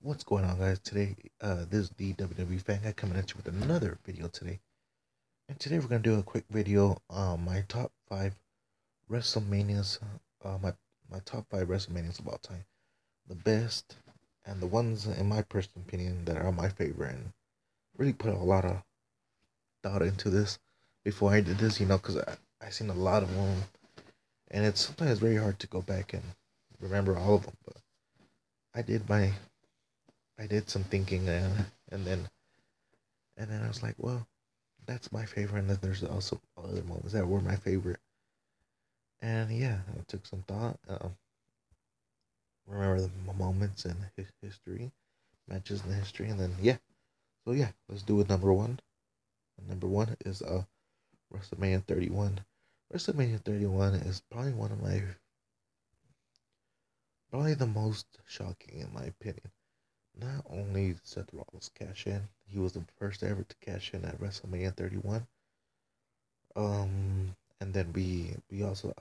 What's going on, guys? Today, this is the WWE fan guy coming at you with another video today. And today we're gonna do a quick video on my top five WrestleManias, my top five WrestleManias of all time, the best, and the ones in my personal opinion that are my favorite. And really put a lot of thought into this before I did this, because I seen a lot of them, and it's sometimes very hard to go back and remember all of them. But I did my I did some thinking, and then I was like, well, that's my favorite, and then there's also other moments that were my favorite. And yeah, I took some thought. Remember the moments in history, matches in history, and then yeah. So yeah, let's do it. Number one. And number one is WrestleMania 31. WrestleMania 31 is probably the most shocking in my opinion. Not only did Seth Rollins cash in, he was the first ever to cash in at WrestleMania 31. And then we also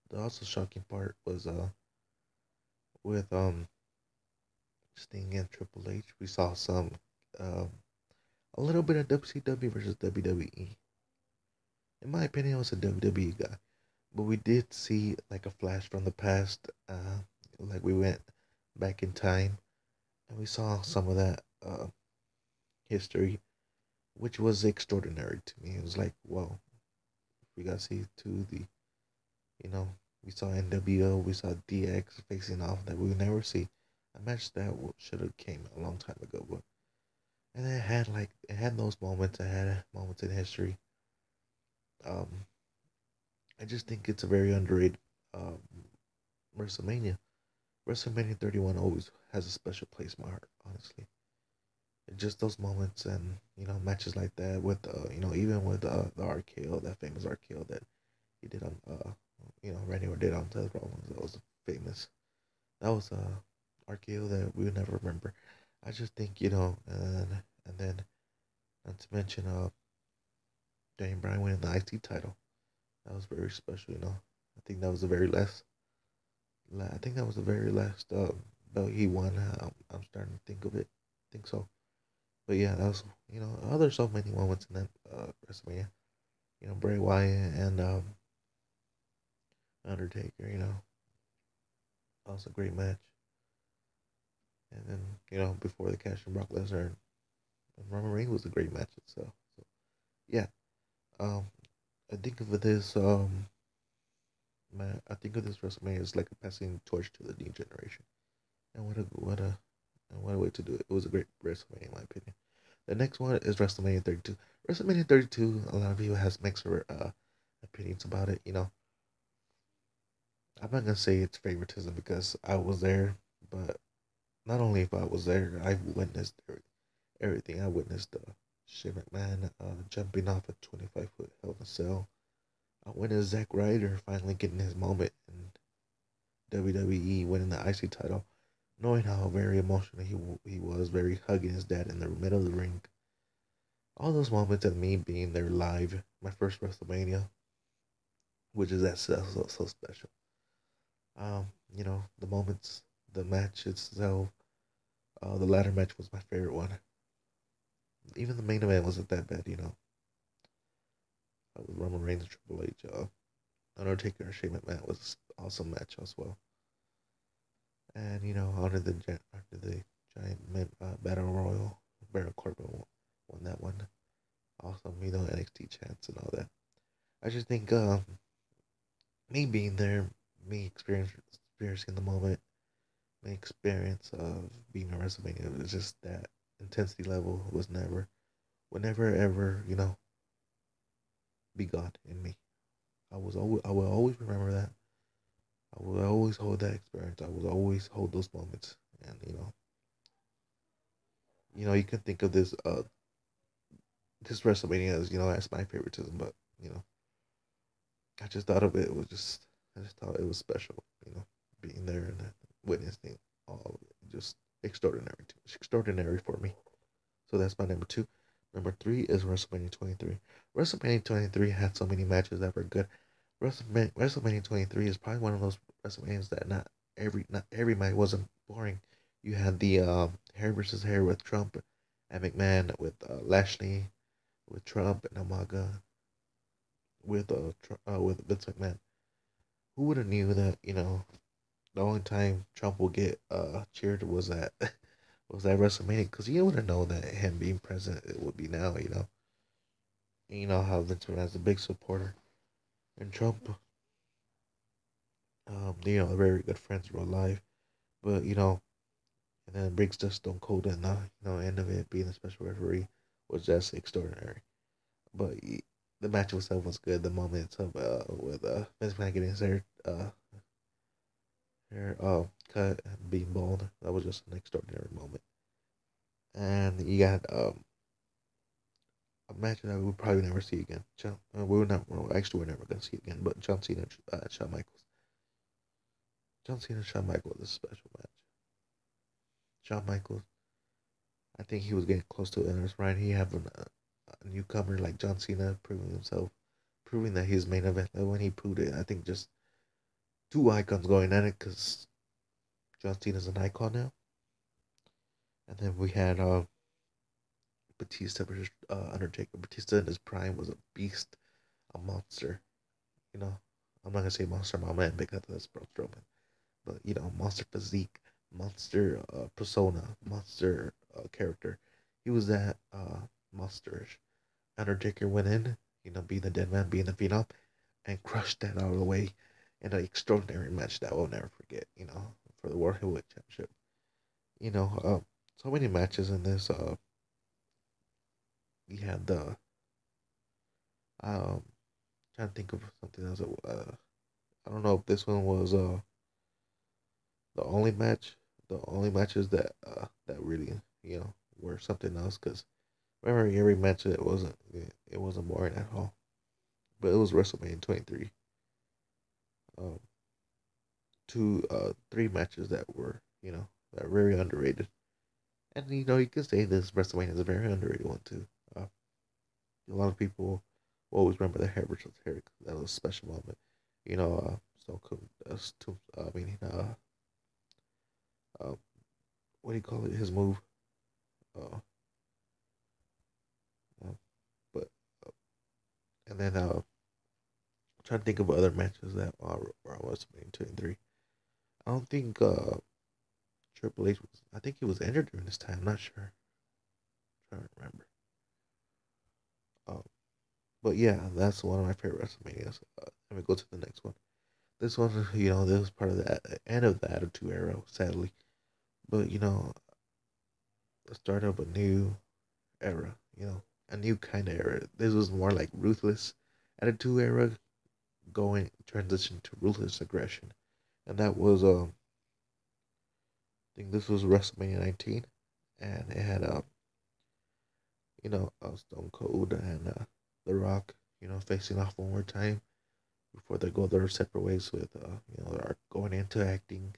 the also shocking part was with Sting and Triple H. We saw some um a little bit of WCW versus WWE. In my opinion, it was a WWE guy, but we did see like a flash from the past. Like we went back in time and we saw some of that history, which was extraordinary to me. It was like, whoa, we got to see to the you know, we saw NWO, we saw DX facing off that we would never see. A match that should have came a long time ago, but and it had those moments. It had moments in history. Um, I just think it's a very underrated um, WrestleMania. WrestleMania 31 always has a special place in my heart. Honestly, it's just those moments and matches like that with even with the RKO, that famous RKO that he did on Randy Orton did on Seth Rollins. That was famous. That was a RKO that we would never remember. I just think and then not to mention Daniel Bryan winning the IC title. That was very special. I think that was the very last. I think that was the very last belt he won. I'm starting to think of it. I think so. But yeah, that was other so many moments in that WrestleMania. Bray Wyatt and Undertaker. That was a great match. And then before the cash and Brock Lesnar and Roman Reigns was a great match itself. So yeah, um, I think of this man, I think of this WrestleMania as like a passing torch to the new generation. And what a way to do it. It was a great WrestleMania in my opinion. The next one is WrestleMania 32. WrestleMania 32, a lot of people has mixed opinions about it. I'm not gonna say it's favoritism because I was there, but not only if I was there, I witnessed everything. I witnessed Shane McMahon jumping off a 25-foot Hell in a Cell. I witnessed Zack Ryder finally getting his moment in WWE, winning the IC title, knowing how very emotional he was, very hugging his dad in the middle of the ring. All those moments of me being there live, my first WrestleMania, which is that so special. The moments, the match itself, the ladder match was my favorite one. Even the main event wasn't that bad. With Roman Reigns and Triple H. Undertaker and Shane McMahon was an awesome match as well. And under the giant battle royal, Baron Corbin won that one. Awesome, NXT chants and all that. I just think me being there, me experiencing the moment, my experience of being a WrestleMania was just that intensity level would never ever be gone in me. I will always remember that. I will always hold that experience. I will always hold those moments. And you can think of this WrestleMania as as my favoritism, but I just thought of it. I just thought it was special. Being there and witnessing all of it, just extraordinary. Extraordinary for me. So that's my number two. Number three is WrestleMania 23. WrestleMania 23 had so many matches that were good. WrestleMania 23 is probably one of those WrestleManias that not every match wasn't boring. You had the hair versus hair with Trump and McMahon, with Lashley, with Trump and Umaga, with Vince McMahon. Who would have knew that, the only time Trump will get cheered was at was at WrestleMania, because you wouldn't know that him being president it would be now, And you know how Vince McMahon is a big supporter, and Trump, they're very good friends in real life, but and then it brings to Stone Cold, and end of it being a special referee was just extraordinary. But the match itself was good. The moment itself, with Vince McMahon getting his hair cut and being bald, that was just an extraordinary moment. And you got a match that we'll probably never see again. We were not. Well, actually, we're never gonna see it again. But John Cena, Shawn Michaels. John Cena, Shawn Michaels is a special match. Shawn Michaels, I think he was getting close to it. Right, he having a newcomer like John Cena proving himself, proving that he's main event. Like when he proved it, I think just two icons going at it, because John Cena's an icon now. And then we had Batista versus Undertaker. Batista in his prime was a beast, a monster. You know, I'm not gonna say monster my man because that's Braun Strowman, but monster physique, monster persona, monster character. He was that monsterish. Undertaker went in, being the dead man, being the phenom, and crushed that out of the way in an extraordinary match that we'll never forget. For the World Heavyweight Championship. So many matches in this. We had the um, trying to think of something else. I don't know if this one was the only match, the only matches that really were something else. Because remember, every match it wasn't boring at all. But it was WrestleMania 23. Um, three matches that were that are very underrated. And you could say this WrestleMania is a very underrated one too. A lot of people will always remember the hair versus hair, 'cause that was a special moment. Stone Cold, meaning uh, what do you call it? His move. Uh, uh but and then I'm trying to think of other matches that were on WrestleMania 23. I don't think Triple H was. I think he was injured during this time. I'm not sure. I'm trying to remember. Um, but yeah, that's one of my favorite WrestleManias. Let me go to the next one. This one, this was part of the end of the Attitude Era, sadly. But the start of a new era. A new kind of era. This was more like ruthless Attitude Era, going transition to ruthless aggression, and that was I think this was WrestleMania 19, and it had Stone Cold and The Rock, facing off one more time before they go their separate ways with they're going into acting.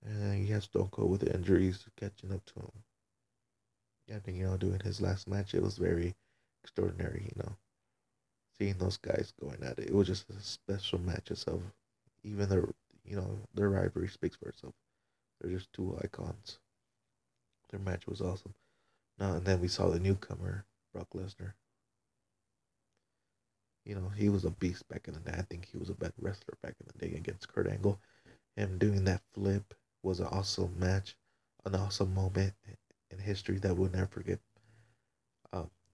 And you have Stone Cold with the injuries catching up to him. I think doing his last match, it was very extraordinary. Seeing those guys going at it, it was just a special match itself. Even their rivalry speaks for itself. They're just two icons. Their match was awesome. Now and then we saw the newcomer Brock Lesnar. He was a beast back in the day. I think he was a better wrestler back in the day against Kurt Angle. Him doing that flip was an awesome match, an awesome moment in history that we'll never forget.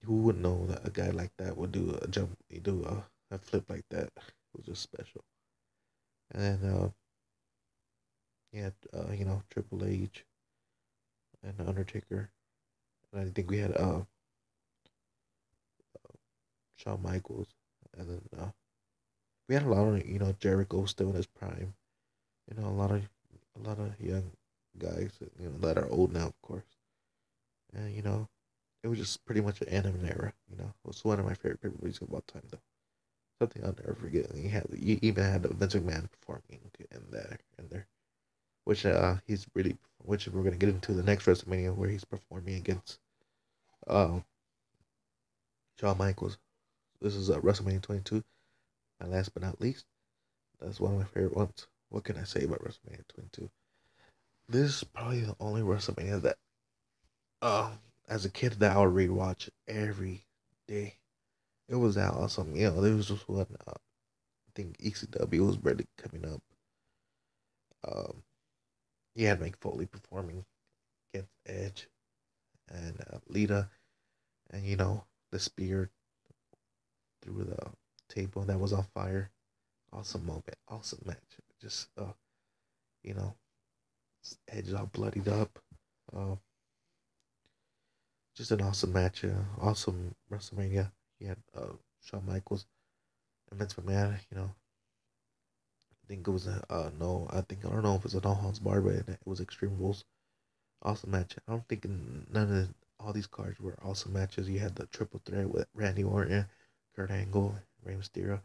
Who would know that a guy like that would do a jump, do a flip like that? It was just special. And then Triple H and Undertaker, and I think we had Shawn Michaels, and then we had a lot of Jericho still in his prime. A lot of young guys that are old now, of course. And it was just pretty much an anime era. It was one of my favorite pay-per-views of all time, though. Something I'll never forget. And you even had Vince McMahon performing in there, which which we're gonna get into the next WrestleMania, where he's performing against uh Shawn Michaels. This is WrestleMania 22, and last but not least, that's one of my favorite ones. What can I say about WrestleMania 22? This is probably the only WrestleMania that, as a kid, that I would rewatch every day. It was that awesome. There was just one. I think ECW was barely coming up. Um, he had Mick Foley performing against Edge and Lita, and the spear through the table that was on fire. Awesome moment, awesome match. Just you know, Edge all bloodied up. Uh, just an awesome match. Awesome WrestleMania. He had Shawn Michaels and Vince McMahon. I think it was a no. I don't know if it's a no Holds Bar, but it was Extreme Rules. Awesome match. I don't think none of all these cards were awesome matches. You had the triple threat with Randy Orton, Kurt Angle, Rey Mysterio.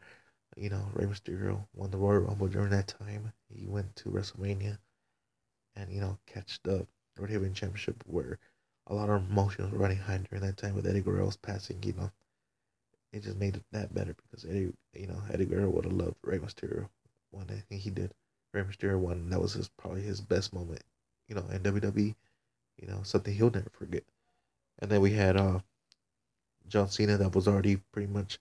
Rey Mysterio won the Royal Rumble during that time. He went to WrestleMania and catch the World Heavyweight Championship, where a lot of emotions were running high during that time with Eddie Guerrero's passing. It just made it that better because Eddie Guerrero would have loved Rey Mysterio one day. And he did. Rey Mysterio won. And that was probably his best moment, in WWE. Something he'll never forget. And then we had John Cena, that was already pretty much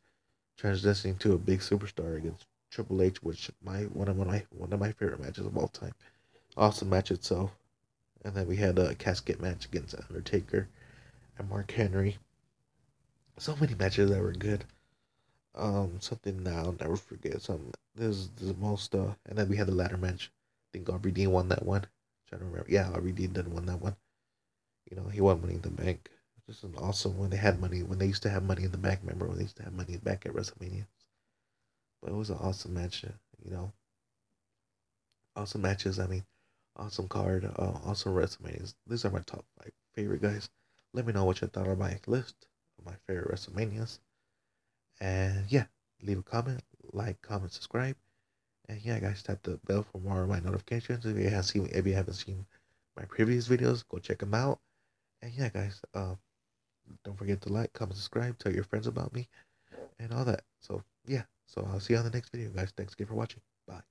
transitioning to a big superstar, against Triple H, which one of my favorite matches of all time. Awesome match itself. And then we had a casket match against Undertaker and Mark Henry. So many matches that were good. Something that I'll never forget. This is the most. And then we had the ladder match. I think Aubrey Dean won that one. Trying to remember. Yeah, Aubrey Dean did won that one. He won Money in the Bank. Just an awesome, when they had money, when they used to have Money in the Bank. Remember when they used to have Money in the Bank at WrestleMania? But it was an awesome match. Awesome matches. I mean, awesome card. Awesome WrestleManias. These are my top 5 favorite guys. Let me know what you thought of my list of my favorite WrestleManias. And yeah, leave a comment, like, comment, subscribe. And yeah, guys, tap the bell for more of my notifications. If you haven't seen my previous videos, go check them out. And yeah, guys, don't forget to like, comment, subscribe, tell your friends about me, and all that. So yeah, I'll see you on the next video, guys. Thanks again for watching. Bye.